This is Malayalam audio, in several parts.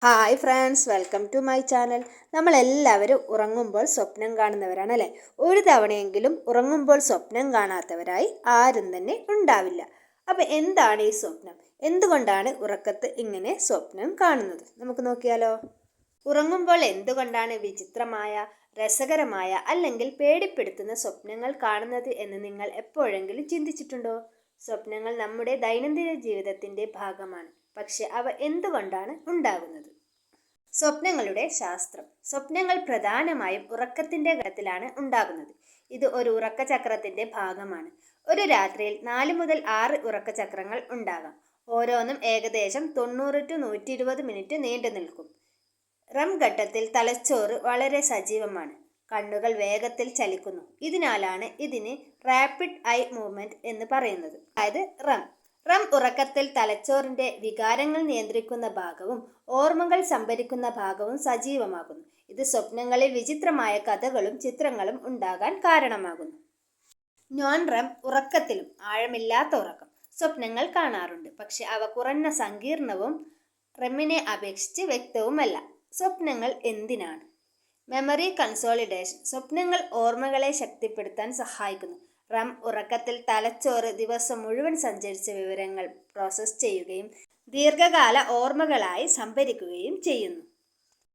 Hi friends, welcome to my channel. നമ്മളെല്ലാവരും ഉറങ്ങുമ്പോൾ സ്വപ്നം കാണുന്നവരാണ് അല്ലേ? ഒരു തവണയെങ്കിലും ഉറങ്ങുമ്പോൾ സ്വപ്നം കാണാത്തവരായി ആരും തന്നെ ഉണ്ടാവില്ല. അപ്പം എന്താണ് ഈ സ്വപ്നം? എന്തുകൊണ്ടാണ് ഉറക്കത്ത് ഇങ്ങനെ സ്വപ്നം കാണുന്നത്? നമുക്ക് നോക്കിയാലോ. ഉറങ്ങുമ്പോൾ എന്തുകൊണ്ടാണ് വിചിത്രമായ, രസകരമായ അല്ലെങ്കിൽ പേടിപ്പെടുത്തുന്ന സ്വപ്നങ്ങൾ കാണുന്നത് എന്ന് നിങ്ങൾ എപ്പോഴെങ്കിലും ചിന്തിച്ചിട്ടുണ്ടോ? സ്വപ്നങ്ങൾ നമ്മുടെ ദൈനംദിന ജീവിതത്തിൻ്റെ ഭാഗമാണ്. പക്ഷെ അവ എന്തുകൊണ്ടാണ് ഉണ്ടാകുന്നത്? സ്വപ്നങ്ങളുടെ ശാസ്ത്രം. സ്വപ്നങ്ങൾ പ്രധാനമായും ഉറക്കത്തിന്റെ ഘട്ടത്തിലാണ് ഉണ്ടാകുന്നത്. ഇത് ഒരു ഉറക്കചക്രത്തിന്റെ ഭാഗമാണ്. ഒരു രാത്രിയിൽ 4 മുതൽ 6 ഉറക്കചക്രങ്ങൾ ഉണ്ടാകാം. ഓരോന്നും ഏകദേശം 90 to 120 മിനിറ്റ് നീണ്ടു നിൽക്കും. റം ഘട്ടത്തിൽ തലച്ചോറ് വളരെ സജീവമാണ്. കണ്ണുകൾ വേഗത്തിൽ ചലിക്കുന്നു. ഇതിനാലാണ് ഇതിന് റാപ്പിഡ് ഐ മൂവ്മെന്റ് എന്ന് പറയുന്നത്. അതായത് റം ഉറക്കത്തിൽ തലച്ചോറിന്റെ വികാരങ്ങൾ നിയന്ത്രിക്കുന്ന ഭാഗവും ഓർമ്മകൾ സംഭരിക്കുന്ന ഭാഗവും സജീവമാകുന്നു. ഇത് സ്വപ്നങ്ങളിൽ വിചിത്രമായ കഥകളും ചിത്രങ്ങളും ഉണ്ടാകാൻ കാരണമാകുന്നു. നോൺ റം ഉറക്കത്തിലും ആഴമില്ലാത്ത ഉറക്കം സ്വപ്നങ്ങൾ കാണാറുണ്ട്. പക്ഷെ അവ കുറഞ്ഞ സങ്കീർണവും റെമ്മിനെ അപേക്ഷിച്ച് വ്യക്തവുമല്ല. സ്വപ്നങ്ങൾ എന്തിനാണ്? Memory consolidation. സ്വപ്നങ്ങൾ ഓർമ്മകളെ ശക്തിപ്പെടുത്താൻ സഹായിക്കുന്നു. റം ഉറക്കത്തിൽ തലച്ചോറ് ദിവസം മുഴുവൻ സഞ്ചരിച്ച വിവരങ്ങൾ പ്രോസസ്സ് ചെയ്യുകയും ദീർഘകാല ഓർമ്മകളായി സംഭരിക്കുകയും ചെയ്യുന്നു.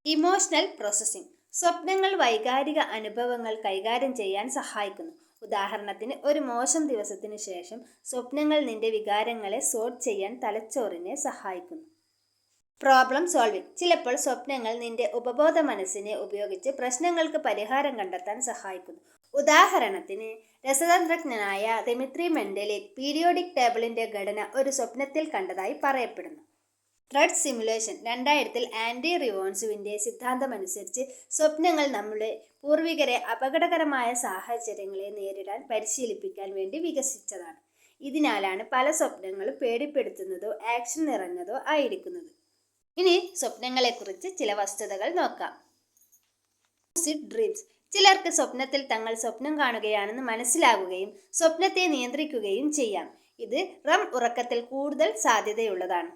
Emotional processing. സ്വപ്നങ്ങൾ വൈകാരിക അനുഭവങ്ങൾ കൈകാര്യം ചെയ്യാൻ സഹായിക്കുന്നു. ഉദാഹരണത്തിന്, ഒരു മോശം ദിവസത്തിനു ശേഷം സ്വപ്നങ്ങൾ നിന്റെ വികാരങ്ങളെ സോർട്ട് ചെയ്യാൻ തലച്ചോറിനെ സഹായിക്കുന്നു. Problem solving. ചിലപ്പോൾ സ്വപ്നങ്ങൾ നിന്റെ ഉപബോധ മനസ്സിനെ ഉപയോഗിച്ച് പ്രശ്നങ്ങൾക്ക് പരിഹാരം കണ്ടെത്താൻ സഹായിക്കുന്നു. ഉദാഹരണത്തിന്, രസതന്ത്രജ്ഞനായ ദിമിത്രി മെൻഡലിക് പീരിയോഡിക് ടേബിളിന്റെ ഘടന ഒരു സ്വപ്നത്തിൽ കണ്ടതായി പറയപ്പെടുന്നു. Thread simulation. 2000 ആൻഡി റിവോൺസുവിന്റെ സിദ്ധാന്തമനുസരിച്ച് സ്വപ്നങ്ങൾ നമ്മുടെ പൂർവികരെ അപകടകരമായ സാഹചര്യങ്ങളെ നേരിടാൻ പരിശീലിപ്പിക്കാൻ വേണ്ടി വികസിച്ചതാണ്. ഇതിനാലാണ് പല സ്വപ്നങ്ങളും പേടിപ്പെടുത്തുന്നതോ ആക്ഷൻ നിറഞ്ഞതോ ആയിരിക്കുന്നത്. ഇനി സ്വപ്നങ്ങളെക്കുറിച്ച് ചില വസ്തുതകൾ നോക്കാം. Lucid dreams. ചിലർക്ക് സ്വപ്നത്തിൽ തങ്ങൾ സ്വപ്നം കാണുകയാണെന്ന് മനസ്സിലാകുകയും സ്വപ്നത്തെ നിയന്ത്രിക്കുകയും ചെയ്യാം. ഇത് റം ഉറക്കത്തിൽ കൂടുതൽ സാധ്യതയുള്ളതാണ്.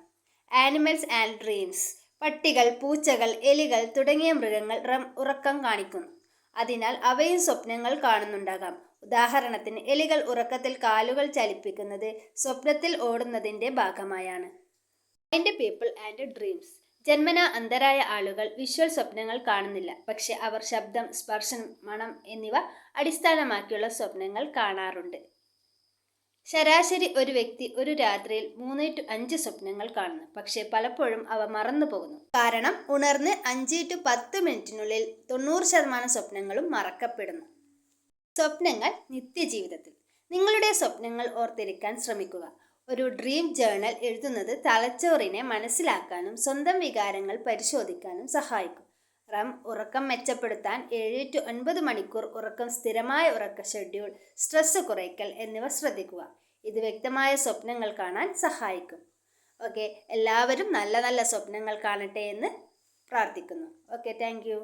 Animals and dreams. പട്ടികൾ, പൂച്ചകൾ, എലികൾ തുടങ്ങിയ മൃഗങ്ങൾ റം ഉറക്കം കാണിക്കുന്നു. അതിനാൽ അവയും സ്വപ്നങ്ങൾ കാണുന്നുണ്ടാകാം. ഉദാഹരണത്തിന്, എലികൾ ഉറക്കത്തിൽ കാലുകൾ ചലിപ്പിക്കുന്നത് സ്വപ്നത്തിൽ ഓടുന്നതിന്റെ ഭാഗമായാണ്. Mind people and dreams. ജന്മന അന്ധരായ ആളുകൾ വിഷ്വൽ സ്വപ്നങ്ങൾ കാണുന്നില്ല. പക്ഷെ അവർ ശബ്ദം, സ്പർശം, മണം എന്നിവ അടിസ്ഥാനമാക്കിയുള്ള സ്വപ്നങ്ങൾ കാണാറുണ്ട്. ശരാശരി ഒരു വ്യക്തി ഒരു രാത്രിയിൽ 3 to 5 സ്വപ്നങ്ങൾ കാണുന്നു. പക്ഷെ പലപ്പോഴും അവ മറന്നു പോകുന്നു. കാരണം ഉണർന്ന് 5 to 10 മിനിറ്റിനുള്ളിൽ 90% സ്വപ്നങ്ങളും മറക്കപ്പെടുന്നു. സ്വപ്നങ്ങൾ നിത്യജീവിതത്തിൽ. നിങ്ങളുടെ സ്വപ്നങ്ങൾ ഓർത്തിരിക്കാൻ ശ്രമിക്കുക. ഒരു ഡ്രീം ജേർണൽ എഴുതുന്നത് തലച്ചോറിനെ മനസ്സിലാക്കാനും സ്വന്തം വികാരങ്ങൾ പരിശോധിക്കാനും സഹായിക്കും. റം ഉറക്കം മെച്ചപ്പെടുത്താൻ 7 to 9 മണിക്കൂർ ഉറക്കം, സ്ഥിരമായ ഉറക്ക ഷെഡ്യൂൾ, സ്ട്രെസ് കുറയ്ക്കൽ എന്നിവ ശ്രദ്ധിക്കുക. ഇത് വ്യക്തമായ സ്വപ്നങ്ങൾ കാണാൻ സഹായിക്കും. ഓക്കെ, എല്ലാവരും നല്ല നല്ല സ്വപ്നങ്ങൾ കാണട്ടെ എന്ന് പ്രാർത്ഥിക്കുന്നു. Okay, thank you.